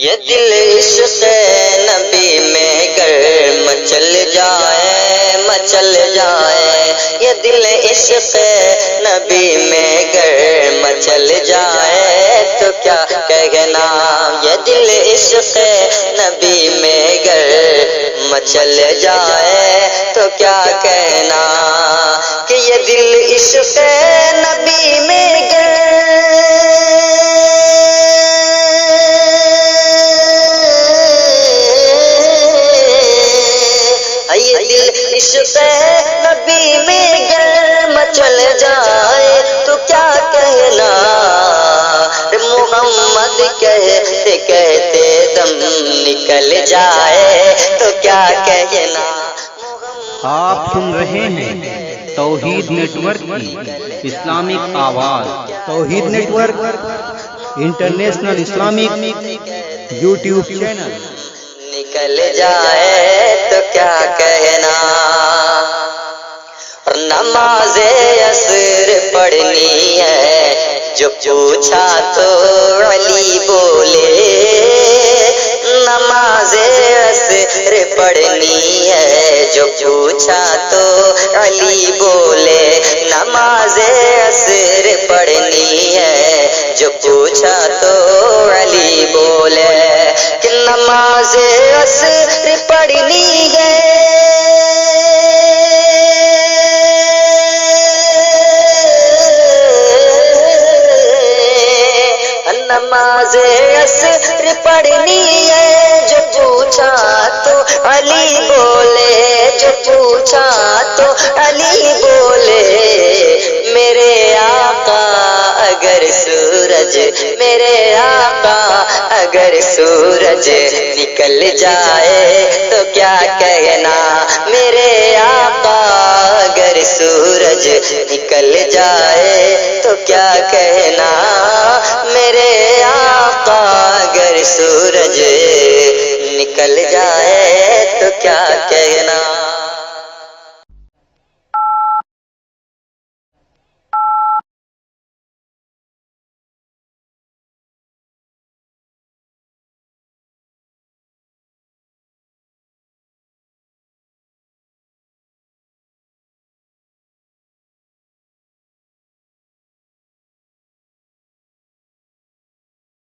یہ دل عشق نبی میں گر مچل جائے مچل جائے، یہ دل عشق نبی میں گر مچل جائے تو کیا کہنا، یہ دل عشق نبی میں گر مچل جائے تو کیا کہنا، کہ یہ دل عشق نبی میں گر عشق نبی میں گر مچل جائے تو کیا کہنا، محمد کہتے کہتے دم نکل جائے تو کیا کہنا۔ آپ سن رہے ہیں توحید نیٹ ورک کی اسلامک آواز۔ Tawheed network international Islamic YouTube channel. نکل جائے تو کیا کہنا، اور نماز عصر پڑھنی ہے جو پوچھا تو علی بولے، نماز عصر پڑھنی ہے جو پوچھا تو علی بولے، نماز عصر پڑھنی ہے جو پوچھا تو علی بولے، کہ نماز عصر پڑھنی ہے نماز عصر پڑھنی ہے جو پوچھا تو علی بولے، جو پوچھا تو علی بولے، میرے آقا اگر سورج، میرے آقا اگر سورج نکل جائے تو کیا کہنا، میرے آقا اگر سورج نکل جائے تو کیا کہنا، میرے آقا اگر سورج نکل جائے تو کیا کہنا۔